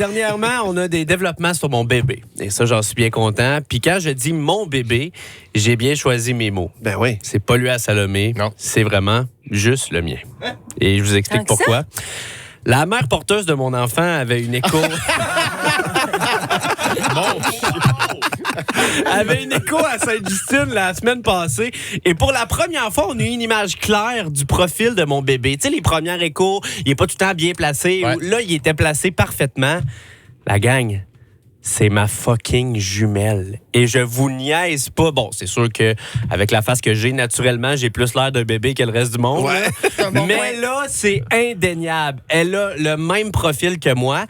dernièrement, on a des développements sur mon bébé. Et ça, j'en suis bien content. Puis quand je dis mon bébé, j'ai bien choisi mes mots. Ben oui. C'est pas lui à Salomé. Non. C'est vraiment juste le mien. Et je vous explique pourquoi. La mère porteuse de mon enfant avait une écho... avait une écho à Sainte-Justine la semaine passée. Et pour la première fois, on a eu une image claire du profil de mon bébé. Tu sais, les premières échos, il n'est pas tout le temps bien placé. Ouais. Là, il était placé parfaitement. La gang, c'est ma fucking jumelle. Et je vous niaise pas. Bon, c'est sûr que avec la face que j'ai, naturellement, j'ai plus l'air d'un bébé que le reste du monde. Ouais. Mais là, c'est indéniable. Elle a le même profil que moi.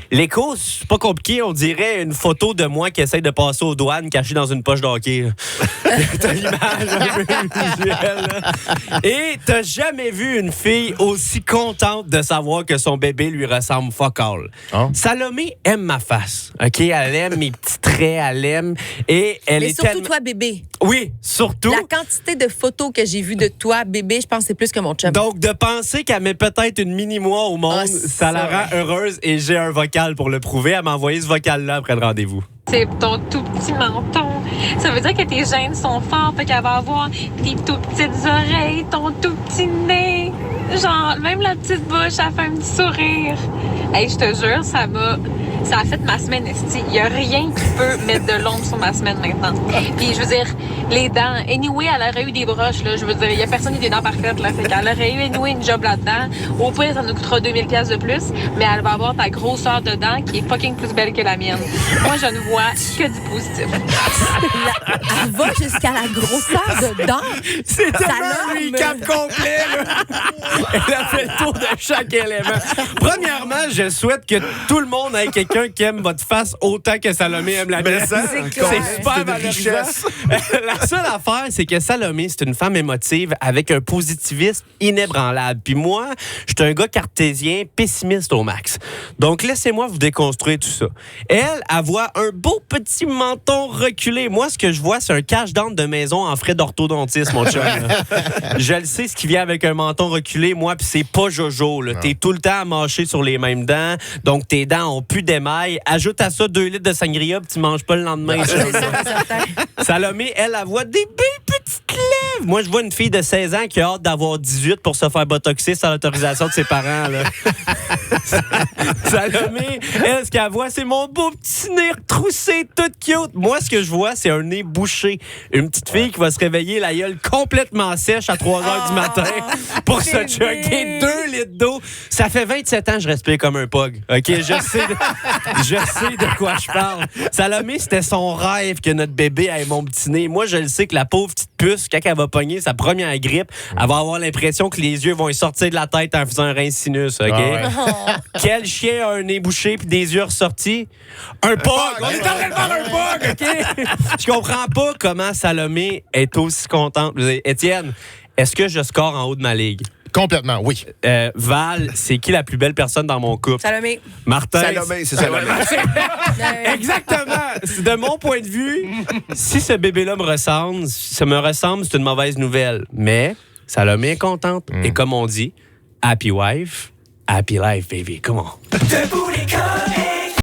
L'écho, c'est pas compliqué. On dirait une photo de moi qui essaie de passer aux douanes cachée dans une poche de hockey. T'as l'image un peu visuelle, là. Et t'as jamais vu une fille aussi contente de savoir que son bébé lui ressemble fuck all. Oh. Salomé aime ma face. OK? Elle aime mes petits traits. Elle aime. Et elle Mais est surtout tellement... toi, bébé. Oui, surtout. La quantité de photos que j'ai vues de toi, bébé, je pense que c'est plus que mon chum. Donc, de penser qu'elle met peut-être une mini-moi au monde, Ah, ça la rend heureuse et j'ai un vocal pour le prouver. Elle m'a envoyé ce vocal-là après le rendez-vous. C'est ton tout petit menton. Ça veut dire que tes gènes sont forts, fait qu'elle va avoir tes tout petites oreilles, ton tout petit nez. Genre, même la petite bouche, elle fait un petit sourire. Hey, je te jure, ça a fait ma semaine, esti. Il y a rien qui peut mettre de l'ombre sur ma semaine maintenant. Puis, je veux dire, les dents, anyway, elle aurait eu des broches, là. Je veux dire, il y a personne qui a des dents parfaites, là. Fait qu'elle aurait eu, anyway, une job là-dedans. Au pire, ça nous coûtera 2000$ de plus, mais elle va avoir ta grosseur de dents qui est fucking plus belle que la mienne. Moi, je ne vois que du positif. Elle va jusqu'à la grosseur de dents. C'est tellement Salome. un recap complet, là. Elle a fait le tour de chaque élément. Premièrement, je souhaite que tout le monde ait quelqu'un qui aime votre face autant que Salomé aime la mienne. C'est clair. C'est super C'est une valorisant. richesse. La seule affaire, c'est que Salomé, c'est une femme émotive avec un positivisme inébranlable. Puis moi, je suis un gars cartésien, pessimiste au max. Donc, laissez-moi vous déconstruire tout ça. Elle voit un beau petit menton reculé. Moi, ce que je vois, c'est un cache-dente de maison en frais d'orthodontisme, mon chum. Là. Je le sais, ce qui vient avec un menton reculé, moi, puis c'est pas Jojo. Là. T'es tout le temps à mâcher sur les mêmes dents, donc tes dents ont plus d'émail. Ajoute à ça 2 litres de sangria, puis tu manges pas le lendemain. Salomé, elle voit des belles petites lèvres. Moi, je vois une fille de 16 ans qui a hâte d'avoir 18 pour se faire botoxer sans l'autorisation de ses parents. Là. Salomé, elle, ce qu'elle voit, c'est mon beau petit nez retroussé, tout cute. Moi, ce que je vois, c'est un nez bouché. Une petite fille qui va se réveiller la gueule complètement sèche à 3 heures du matin pour se chugger 2 litres d'eau. Ça fait 27 ans que je respire comme un pog. OK? Je sais de quoi je parle. Salomé, c'était son rêve que notre bébé ait mon petit nez. Moi, je le sais que la pauvre petite puce, quand elle va pogner sa première grippe, elle va avoir l'impression que les yeux vont lui sortir de la tête en faisant un rein sinus. OK? Ah ouais. Quel chien a un nez bouché puis des yeux ressortis? Un pog! On est en train de faire un pog! OK? Je comprends pas comment Salomé est aussi contente. Étienne, est-ce que je score en haut de ma ligue? Complètement, oui. Val, c'est qui la plus belle personne dans mon couple? Salomé. Martin. Salomé, c'est Salomé. Exactement. De mon point de vue, si ce bébé-là me ressemble, c'est une mauvaise nouvelle. Mais Salomé est contente. Et comme on dit, happy wife, happy life, baby. Come on. Debout les cœurs.